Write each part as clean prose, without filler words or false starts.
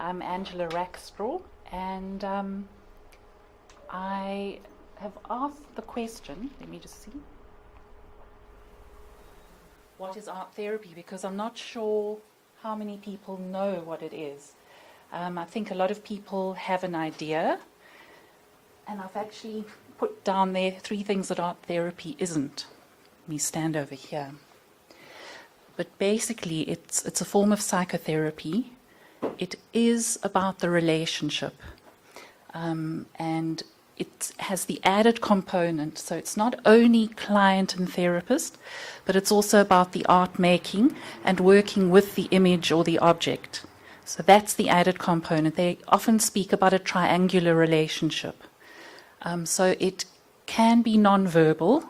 I'm Angela Rackstraw, and I have asked the question, let me just see, what is art therapy? Because I'm not sure how many people know what it is. I think a lot of people have an idea, and I've actually put down there 3 things that art therapy isn't. Let me stand over here. But basically, it's a form of psychotherapy. It is about the relationship, and it has the added component. So it's not only client and therapist, but it's also about the art making and working with the image or the object. So that's the added component. They often speak about a triangular relationship. So it can be non-verbal,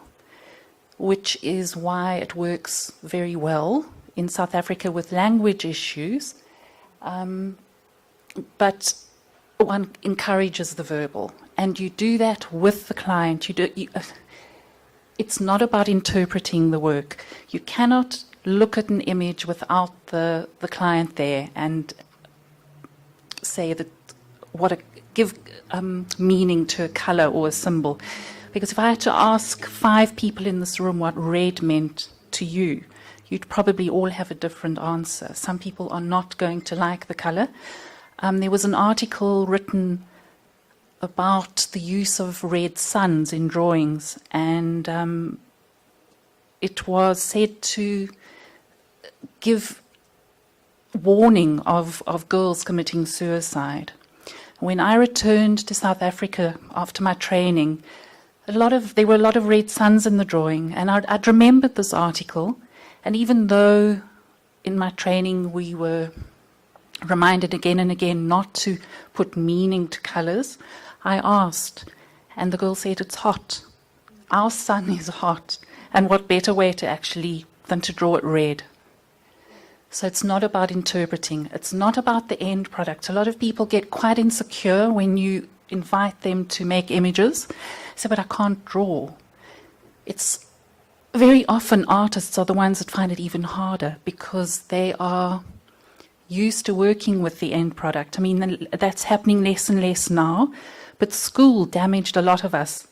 which is why it works very well in South Africa with language issues. But one encourages the verbal, and you do that with the client. It's not about interpreting the work. You cannot look at an image without the client there and say that give meaning to a color or a symbol. Because if I had to ask 5 people in this room what red meant to you, you'd probably all have a different answer. Some people are not going to like the color. There was an article written about the use of red suns in drawings, and it was said to give warning of girls committing suicide. When I returned to South Africa after my training, there were a lot of red suns in the drawing, and I'd remembered this article. And even though in my training we were reminded again and again not to put meaning to colors, I asked, and the girl said, it's hot. Our sun is hot. And what better way than to draw it red? So it's not about interpreting. It's not about the end product. A lot of people get quite insecure when you invite them to make images. They say, but I can't draw. It's very often artists are the ones that find it even harder because they are used to working with the end product. I mean, that's happening less and less now, but school damaged a lot of us,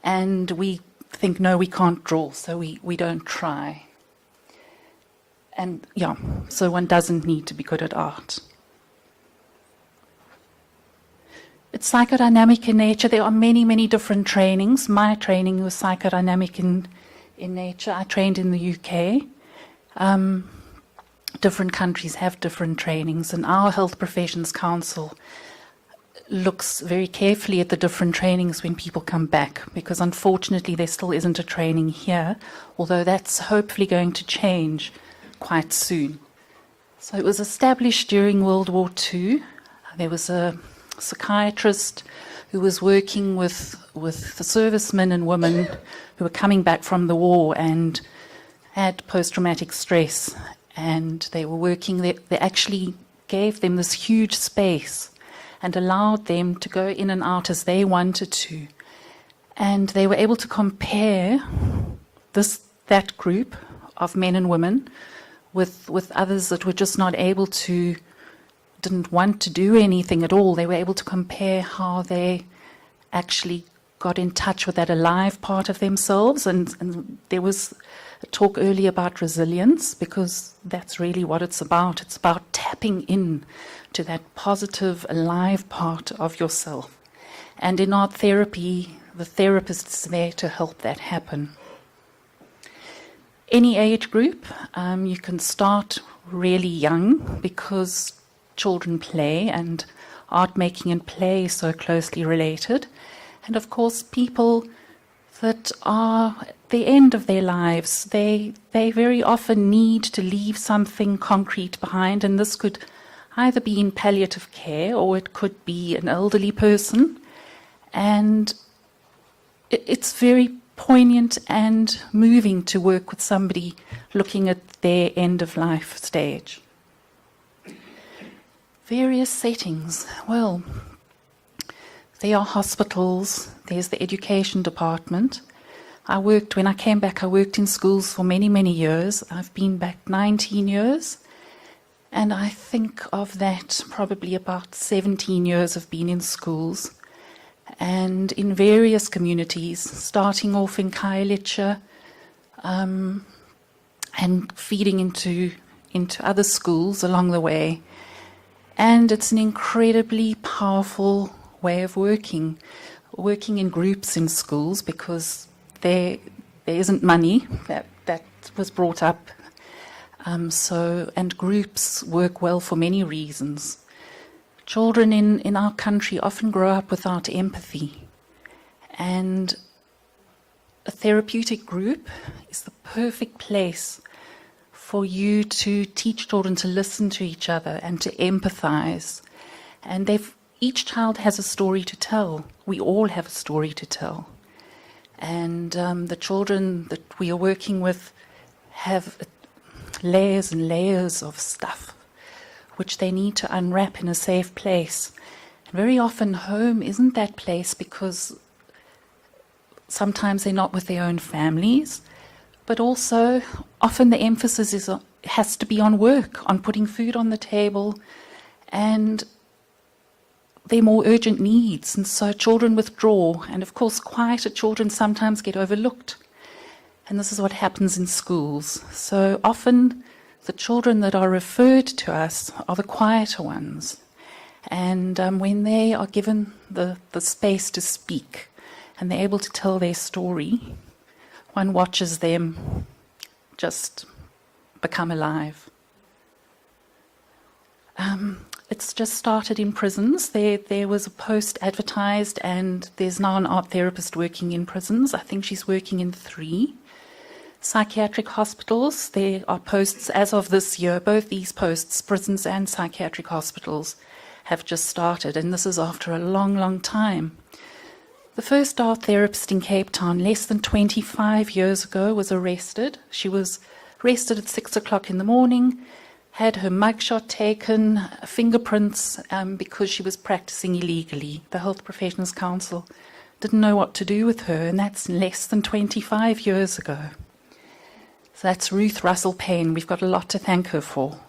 and we think, no, we can't draw, so we don't try. And yeah, so one doesn't need to be good at art. It's psychodynamic in nature. There are many, many different trainings. My training was psychodynamic in nature. I trained in the UK. Different countries have different trainings, and our Health Professions Council looks very carefully at the different trainings when people come back, because unfortunately there still isn't a training here, although that's hopefully going to change quite soon. So it was established during World War II. There was a psychiatrist who was working with the servicemen and women who were coming back from the war and had post-traumatic stress. And they were working, they actually gave them this huge space and allowed them to go in and out as they wanted to. And they were able to compare that group of men and women with others that were just not able to, didn't want to do anything at all. They were able to compare how they actually got in touch with that alive part of themselves. And there was a talk earlier about resilience, because that's really what it's about. It's about tapping in to that positive, alive part of yourself. And in art therapy, the therapist is there to help that happen. Any age group, you can start really young, because children play, and art making and play is so closely related. And of course, people that are at the end of their lives, they very often need to leave something concrete behind, and this could either be in palliative care or it could be an elderly person. And it's very poignant and moving to work with somebody looking at their end of life stage. Various settings. Well, there are hospitals, there's the education department. When I came back, I worked in schools for many, many years. I've been back 19 years. And I think of that probably about 17 years of being in schools and in various communities, starting off in Khayelitsha, and feeding into other schools along the way. And it's an incredibly powerful way of working in groups in schools, because there isn't money that was brought up. And groups work well for many reasons. Children in our country often grow up without empathy, and a therapeutic group is the perfect place for you to teach children to listen to each other and to empathize. And each child has a story to tell. We all have a story to tell. And the children that we are working with have layers and layers of stuff which they need to unwrap in a safe place. And very often home isn't that place, because sometimes they're not with their own families, but also often the emphasis has to be on work, on putting food on the table, and they're more urgent needs, and so children withdraw. And of course, quieter children sometimes get overlooked. And this is what happens in schools. So often the children that are referred to us are the quieter ones. And when they are given the space to speak and they're able to tell their story, one watches them just become alive. It's just started in prisons. There was a post advertised, and there's now an art therapist working in prisons. I think she's working in 3 psychiatric hospitals. There are posts as of this year. Both these posts, prisons and psychiatric hospitals, have just started, and this is after a long, long time. The first art therapist in Cape Town, less than 25 years ago, was arrested. She was arrested at 6 o'clock in the morning, had her mugshot taken, fingerprints, because she was practicing illegally. The Health Professionals Council didn't know what to do with her, and that's less than 25 years ago. So that's Ruth Russell Payne. We've got a lot to thank her for.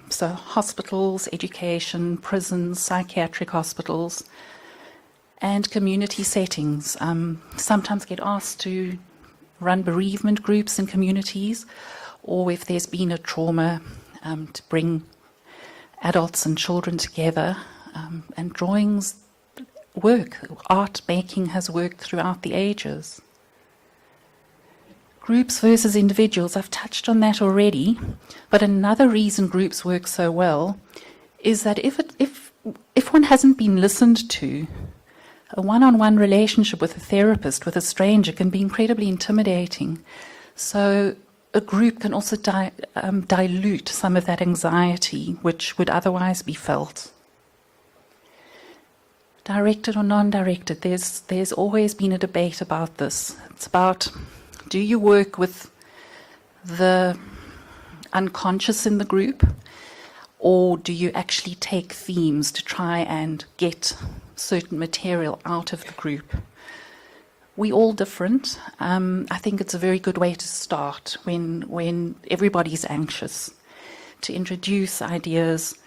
So hospitals, education, prisons, psychiatric hospitals, and community settings. Sometimes get asked to run bereavement groups in communities, or if there's been a trauma, to bring adults and children together. And drawings work. Art making has worked throughout the ages. Groups versus individuals, I've touched on that already, but another reason groups work so well is that if one hasn't been listened to, a one-on-one relationship with a therapist, with a stranger, can be incredibly intimidating. So a group can also dilute some of that anxiety which would otherwise be felt. Directed or non-directed, there's always been a debate about this. It's about, do you work with the unconscious in the group, or do you actually take themes to try and get certain material out of the group? We're all different. I think it's a very good way to start when everybody's anxious, to introduce ideas,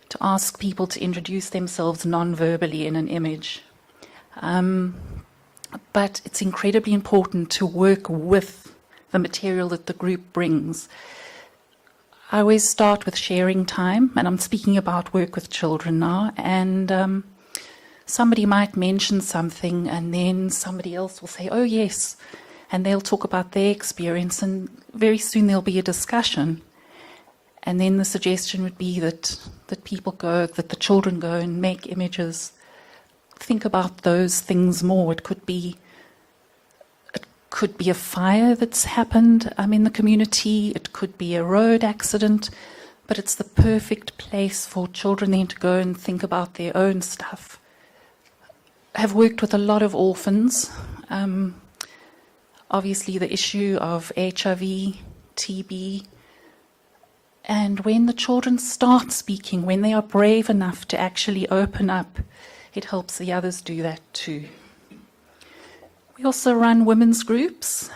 to ask people to introduce themselves non-verbally in an image. But it's incredibly important to work with the material that the group brings. I always start with sharing time, and I'm speaking about work with children now, and somebody might mention something, and then somebody else will say, oh yes, and they'll talk about their experience, and very soon there'll be a discussion. And then the suggestion would be that the children go and make images, think about those things more. It could be a fire that's happened in the community. It could be a road accident, but it's the perfect place for children then to go and think about their own stuff. I have worked with a lot of orphans. Obviously the issue of HIV, TB, and when the children start speaking, when they are brave enough to actually open up, it helps the others do that too. We also run women's groups.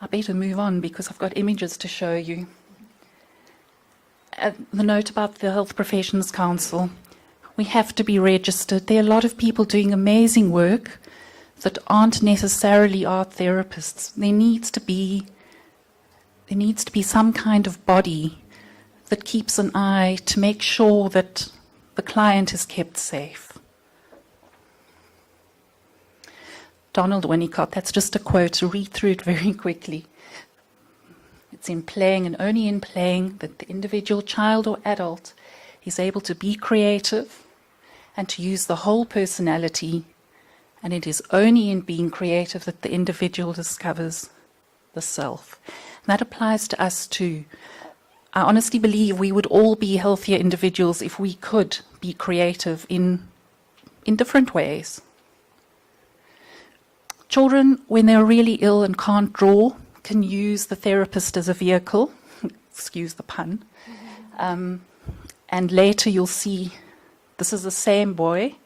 I better move on because I've got images to show you. the note about the Health Professions Council. We have to be registered. There are a lot of people doing amazing work that aren't necessarily art therapists. There needs to be some kind of body that keeps an eye to make sure that the client is kept safe. Donald Winnicott, that's just a quote, to read through it very quickly. It's in playing and only in playing that the individual child or adult is able to be creative and to use the whole personality, and it is only in being creative that the individual discovers the self. And that applies to us too. I honestly believe we would all be healthier individuals if we could be creative in different ways. Children, when they're really ill and can't draw, can use the therapist as a vehicle, excuse the pun, and later you'll see, this is the same boy,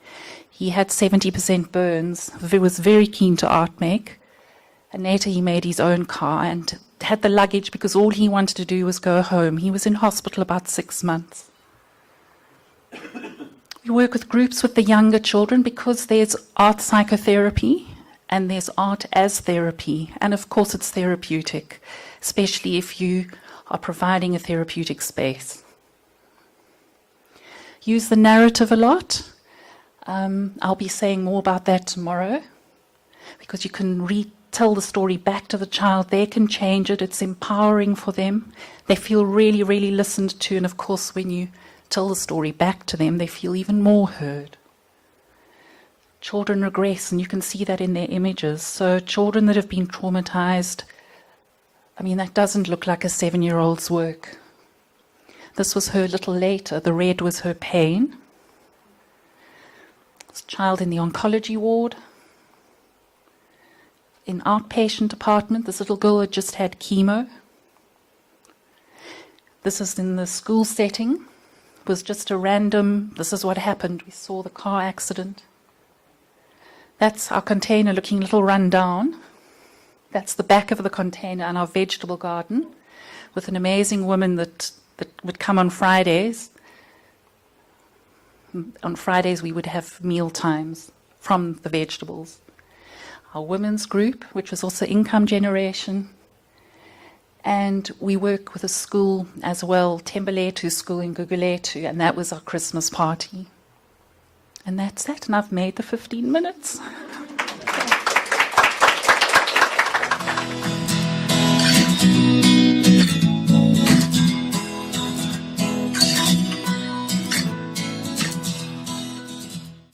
he had 70% burns, he was very keen to art make, and later he made his own car and had the luggage because all he wanted to do was go home. He was in hospital about 6 months. We work with groups with the younger children because there's art psychotherapy, and there's art as therapy, and of course it's therapeutic, especially if you are providing a therapeutic space. Use the narrative a lot. I'll be saying more about that tomorrow, because you can retell the story back to the child. They can change it. It's empowering for them. They feel really, really listened to, and of course when you tell the story back to them, they feel even more heard. Children regress, and you can see that in their images. So children that have been traumatized, I mean, that doesn't look like a 7-year-old's work. This was her a little later. The red was her pain. This child in the oncology ward. In outpatient department, this little girl had just had chemo. This is in the school setting. It was just a random, this is what happened. We saw the car accident. That's our container looking a little run down. That's the back of the container and our vegetable garden with an amazing woman that would come on Fridays. On Fridays we would have meal times from the vegetables. Our women's group, which was also income generation. And we work with a school as well, Tembeletu School in Guguletu, and that was our Christmas party. And that's that, and I've made the 15 minutes.